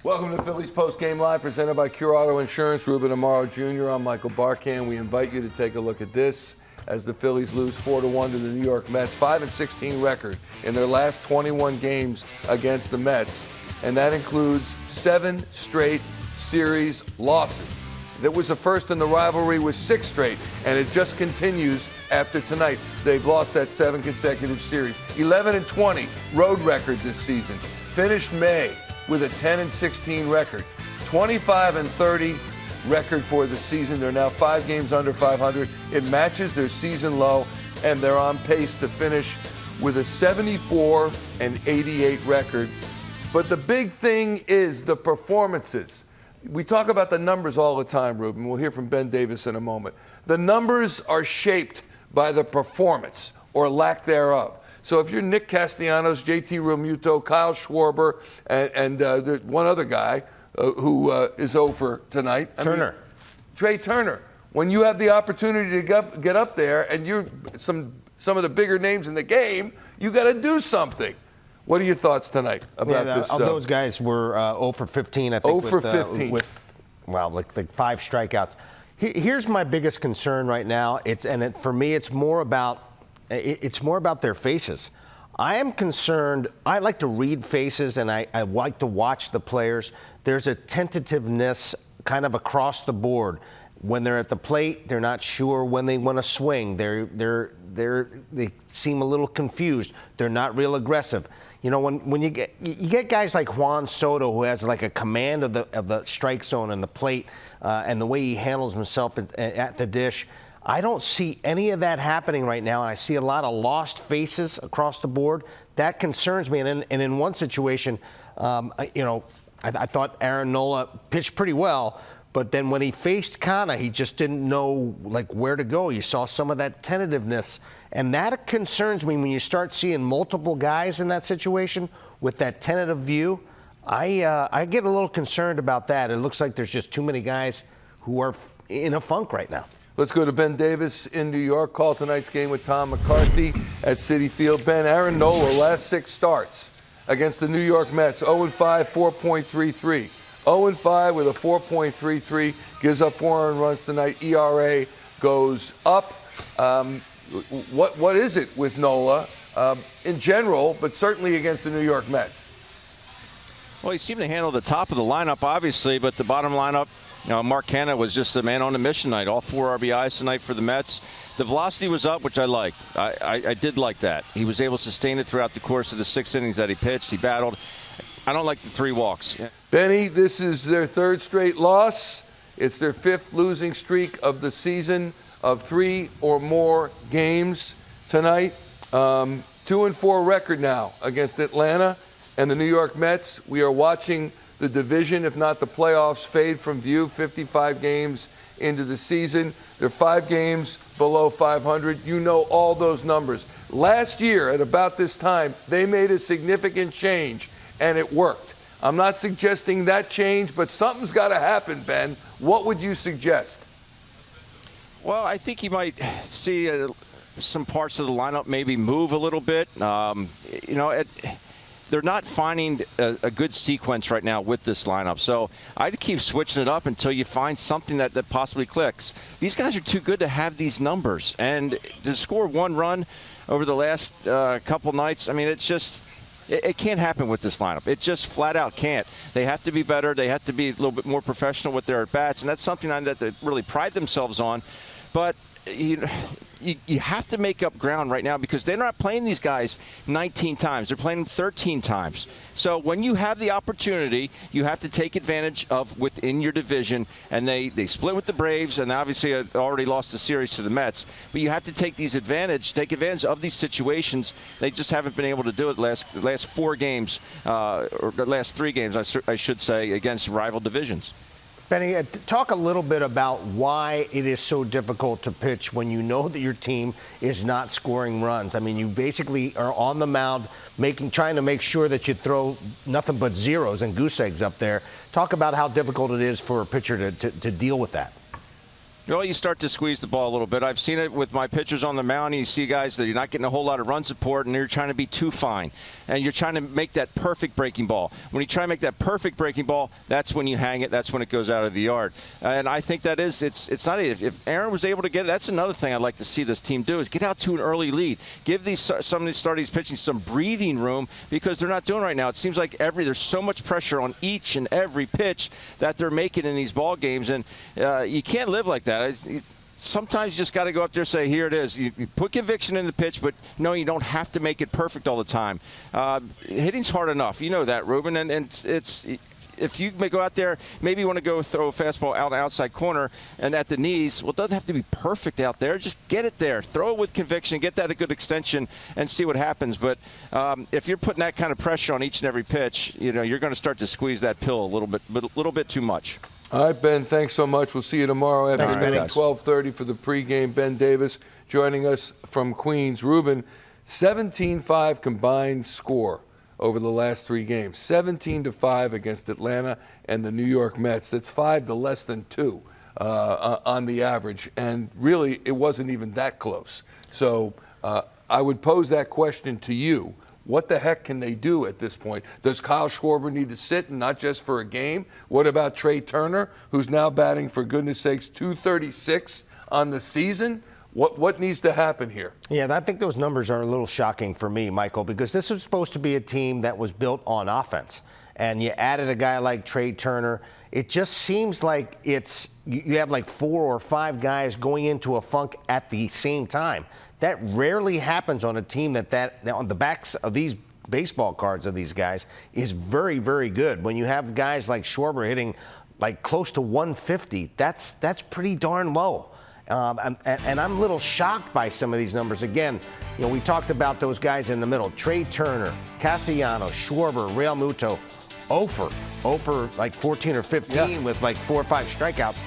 Welcome to Phillies Post Game Live, presented by Cure Auto Insurance. Ruben Amaro Jr. I'm Michael Barkan. We invite you to take a look at this as the Phillies lose 4-1 to the New York Mets. 5-16 record in their last 21 games against the Mets, and that includes 7 straight series losses. That was the first in the rivalry with 6 straight, and it just continues after tonight. They've lost that 7 consecutive series. 11-20 road record this season. Finished May with a 10-16 record. 25-30 record for the season. They're now 5 games under 500. It matches their season low, and they're on pace to finish with a 74-88 record. But the big thing is the performances. We talk about the numbers all the time, Ruben. We'll hear from Ben Davis in a moment. The numbers are shaped by the performance or lack thereof. So if you're Nick Castellanos, JT Realmuto, Kyle Schwarber, and one other guy who is over tonight. Turner. Trey Turner. When you have the opportunity to get up there and you're some of the bigger names in the game, you got to do something. What are your thoughts tonight about this? Those guys were 0 for 15, I think. 0 for 15. With 5 strikeouts. Here's my biggest concern right now. For me, it's more about their faces. I am concerned. I like to read faces, and I like to watch the players. There's a tentativeness kind of across the board. When they're at the plate, they're not sure when they want to swing. They seem a little confused. They're not real aggressive. You know, when you get guys like Juan Soto, who has like a command of the strike zone and the plate, and the way he handles himself at the dish. I don't see any of that happening right now, and I see a lot of lost faces across the board. That concerns me. And in one situation, I thought Aaron Nola pitched pretty well, but then when he faced Kana, he just didn't know where to go. You saw some of that tentativeness, and that concerns me when you start seeing multiple guys in that situation with that tentative view. I get a little concerned about that. It looks like there's just too many guys who are in a funk right now. Let's go to Ben Davis in New York. Call tonight's game with Tom McCarthy at Citi Field. Ben, Aaron Nola, last 6 starts against the New York Mets. 0-5, 4.33. 0-5 with a 4.33. Gives up 4 earned runs tonight. ERA goes up. What is it with Nola in general, but certainly against the New York Mets? Well, he seemed to handle the top of the lineup, obviously, but the bottom lineup, Mark Canha was just the man on a mission tonight. All 4 RBIs tonight for the Mets. The velocity was up, which I liked. I did like that. He was able to sustain it throughout the course of the 6 innings that he pitched. He battled. I don't like the 3 walks. Benny, this is their 3rd straight loss. It's their 5th losing streak of the season of 3 or more games tonight. 2-4 record now against Atlanta and the New York Mets. We are watching the division, if not the playoffs, fade from view. 55 games into the season. They're 5 games below 500. You know all those numbers. Last year, at about this time, they made a significant change, and it worked. I'm not suggesting that change, but something's got to happen, Ben. What would you suggest? Well, I think you might see some parts of the lineup maybe move a little bit. They're not finding a good sequence right now with this lineup. So I'd keep switching it up until you find something that possibly clicks. These guys are too good to have these numbers. And to score 1 run over the last couple nights, I mean, it's just it can't happen with this lineup. It just flat out can't. They have to be better. They have to be a little bit more professional with their at-bats. And that's something that they really pride themselves on. But you have to make up ground right now because they're not playing these guys 19 times. They're playing them 13 times. So when you have the opportunity, you have to take advantage of within your division. And they split with the Braves and obviously already lost the series to the Mets. But you have to take advantage of these situations. They just haven't been able to do it last 4 games, or the last 3 games, I should say, against rival divisions. Benny, talk a little bit about why it is so difficult to pitch when you know that your team is not scoring runs. I mean, you basically are on the mound trying to make sure that you throw nothing but zeros and goose eggs up there. Talk about how difficult it is for a pitcher to deal with that. Well, you start to squeeze the ball a little bit. I've seen it with my pitchers on the mound, and you see guys that you're not getting a whole lot of run support, and you're trying to be too fine. And you're trying to make that perfect breaking ball. When you try to make that perfect breaking ball, that's when you hang it. That's when it goes out of the yard. And I think that is, it's not, if Aaron was able to get it, that's another thing I'd like to see this team do, is get out to an early lead. Give some of these starting pitching some breathing room, because they're not doing right now. It seems like there's so much pressure on each and every pitch that they're making in these ball games, and you can't live like that. Sometimes you just got to go up there and say, here it is. You put conviction in the pitch, but no, you don't have to make it perfect all the time. Hitting's hard enough. You know that, Ruben. And it's if you may go out there, maybe you want to go throw a fastball out outside corner and at the knees. Well, it doesn't have to be perfect out there. Just get it there. Throw it with conviction. Get that a good extension and see what happens. But if you're putting that kind of pressure on each and every pitch, you're going to start to squeeze that pill a little bit too much. All right, Ben, thanks so much. We'll see you tomorrow afternoon at Thanks. 12:30 for the pregame. Ben Davis joining us from Queens. Ruben, 17-5 combined score over the last 3 games. 17-5 against Atlanta and the New York Mets. That's 5 to less than 2 on the average. And really, it wasn't even that close. So I would pose that question to you. What the heck can they do at this point? Does Kyle Schwarber need to sit, and not just for a game? What about Trey Turner, who's now batting, for goodness sakes, .236 on the season? What needs to happen here? Yeah, I think those numbers are a little shocking for me, Michael, because this was supposed to be a team that was built on offense. And you added a guy like Trey Turner. It just seems like you have like 4 or 5 guys going into a funk at the same time. That rarely happens on a team that on the backs of these baseball cards of these guys is very, very good. When you have guys like Schwarber hitting like close to 150, that's pretty darn low. And I'm a little shocked by some of these numbers. Again, we talked about those guys in the middle: Trey Turner, Castellanos, Schwarber, Real Muto, Ofer like 14 or 15 with like 4 or 5 strikeouts.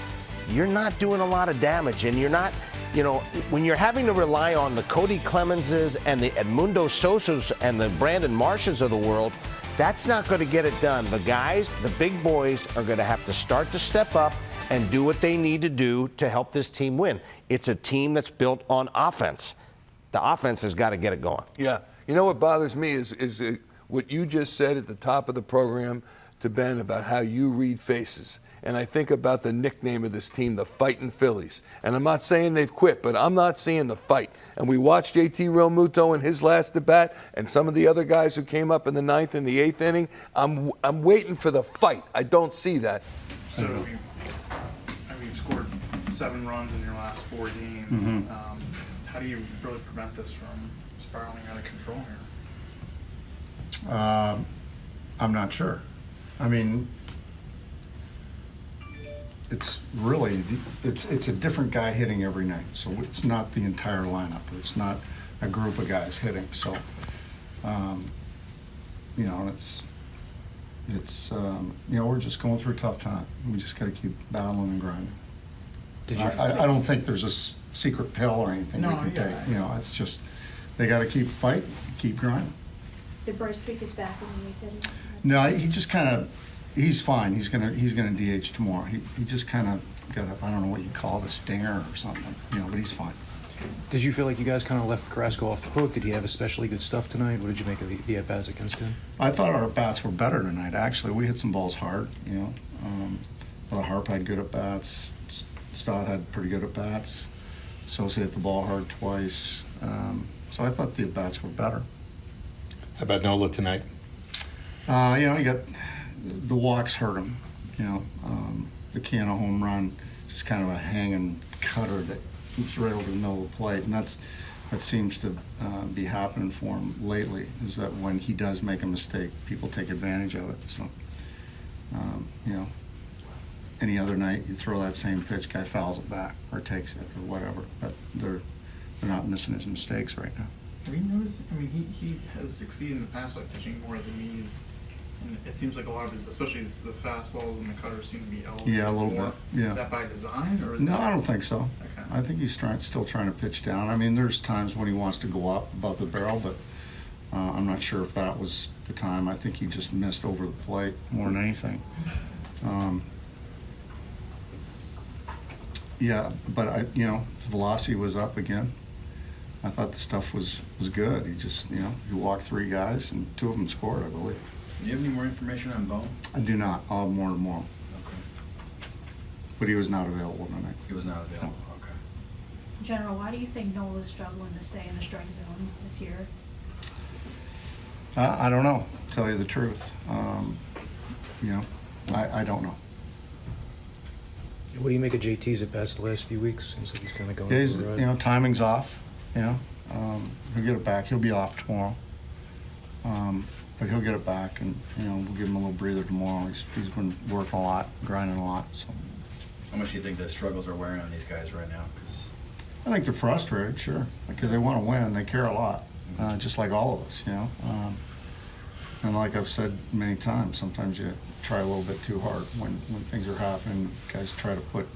You're not doing a lot of damage, and you're not. When you're having to rely on the Cody Clemenses and the Edmundo Sosas and the Brandon Marshes of the world, that's not going to get it done. The guys, the big boys, are going to have to start to step up and do what they need to do to help this team win. It's a team that's built on offense. The offense has got to get it going. Yeah. You know what bothers me is what you just said at the top of the program to Ben about how you read faces. And I think about the nickname of this team, the Fightin' Phillies. And I'm not saying they've quit, but I'm not seeing the fight. And we watched JT Realmuto in his last at bat, and some of the other guys who came up in the 9th and the 8th inning. I'm waiting for the fight. I don't see that. So, you've scored 7 runs in your last 4 games. Mm-hmm. How do you really prevent this from spiraling out of control here? I'm not sure. I mean, it's really, it's a different guy hitting every night. So it's not the entire lineup. It's not a group of guys hitting. So, we're just going through a tough time. We just got to keep battling and grinding. I don't think there's a secret pill or anything we can take. It's just, they got to keep fighting, keep grinding. Did Bryce Creek is back in the 8th inning? No, he just kind of, he's fine. He's gonna DH tomorrow. He just kind of got I don't know what you call it, a stinger or something, but he's fine. Did you feel like you guys kind of left Carrasco off the hook? Did he have especially good stuff tonight? What did you make of the at-bats against him? I thought our at-bats were better tonight, actually. We hit some balls hard, but Harp had good at-bats. Stott had pretty good at-bats. Sosa hit the ball hard twice. So I thought the at-bats were better. How about Nola tonight? He got the walks hurt him. The Canna home run, just kind of a hanging cutter that was right over the middle of the plate, and that seems to be happening for him lately. Is that when he does make a mistake, people take advantage of it. So, any other night you throw that same pitch, guy fouls it back or takes it or whatever. But they're not missing his mistakes right now. Have you noticed? He has succeeded in the past by pitching more at the knees, and it seems like a lot of his, especially the fastballs and the cutters, seem to be elevated. Yeah, a little more. bit. Yeah. Is that by design, or is No, that... I don't think so. Okay. I think he's still trying to pitch down. There's times when he wants to go up above the barrel, but I'm not sure if that was the time. I think he just missed over the plate more than anything. Yeah, but velocity was up again. I thought the stuff was good. He just, he walked 3 guys and 2 of them scored, I believe. Do you have any more information on Bo? I do not. I'll have more tomorrow. Okay. But he was not available tonight. He was not available. Okay. General, why do you think Nola's struggling to stay in the strike zone this year? I don't know, to tell you the truth. I don't know. What do you make of JT's at bats the last few weeks? Seems like he's kind of going. Yeah, he's, for a ride. timing's off. He'll get it back. He'll be off tomorrow. But he'll get it back, and we'll give him a little breather tomorrow. He's been working a lot, grinding a lot. So How much do you think the struggles are wearing on these guys right now? Because I think they're frustrated, sure, because they want to win. They care a lot, just like all of us, And like I've said many times, sometimes you try a little bit too hard when things are happening. Guys try to put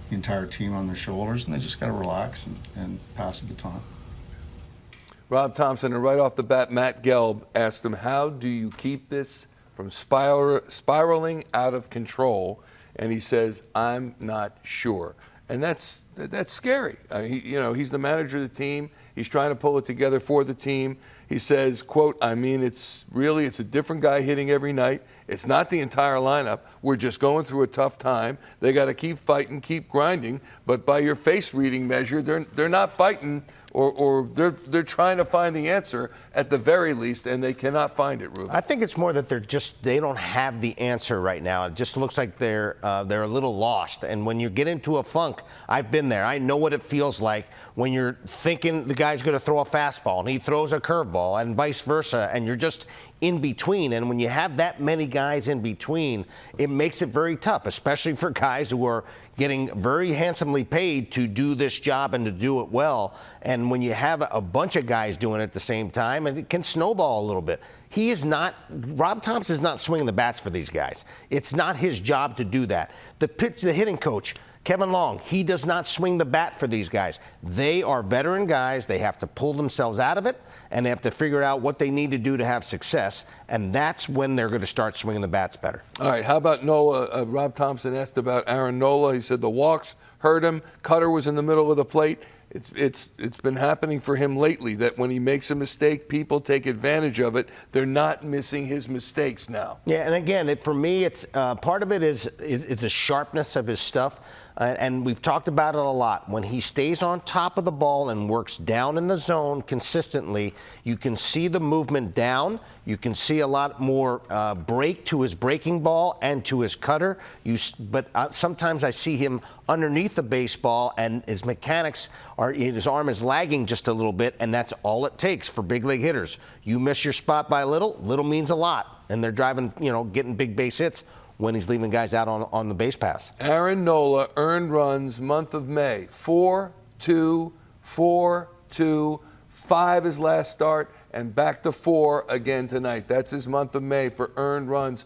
the entire team on their shoulders, and they just got to relax and pass the baton. Rob Thompson, and right off the bat, Matt Gelb asked him, how do you keep this from spiraling out of control? And he says, I'm not sure. And that's scary. He's the manager of the team. He's trying to pull it together for the team. He says, quote, it's a different guy hitting every night. It's not the entire lineup. We're just going through a tough time. They got to keep fighting, keep grinding. But by your face reading measure, they're not fighting, or they're trying to find the answer at the very least, and they cannot find it, Ruben. I think it's more that they don't have the answer right now. It just looks like they're a little lost. And when you get into a funk, I've been there. I know what it feels like when you're thinking the guy's going to throw a fastball and he throws a curveball and vice versa, and you're just in between. And when you have that many guys in between, it makes it very tough, especially for guys who are getting very handsomely paid to do this job and to do it well. And when you have a bunch of guys doing it at the same time, and it can snowball a little bit. Rob Thompson is not swinging the bats for these guys. It's not his job to do that. The hitting coach, Kevin Long, he does not swing the bat for these guys. They are veteran guys. They have to pull themselves out of it, and they have to figure out what they need to do to have success, and that's when they're going to start swinging the bats better. All right, how about Nola? Rob Thompson asked about Aaron Nola. He said the walks hurt him. Cutter was in the middle of the plate. It's been happening for him lately that when he makes a mistake, people take advantage of it. They're not missing his mistakes now. Yeah, and again, for me, it's part of it is the sharpness of his stuff. And we've talked about it a lot. When he stays on top of the ball and works down in the zone consistently, you can see the movement down. You can see a lot more break to his breaking ball and to his cutter. But sometimes I see him underneath the baseball, and his mechanics his arm is lagging just a little bit, and that's all it takes for big league hitters. You miss your spot by little means a lot, and they're driving, getting big base hits when he's leaving guys out on the base pass. Aaron Nola earned runs month of May, 4-2, 4-2, 5 his last start, and back to 4 again tonight. That's his month of May for earned runs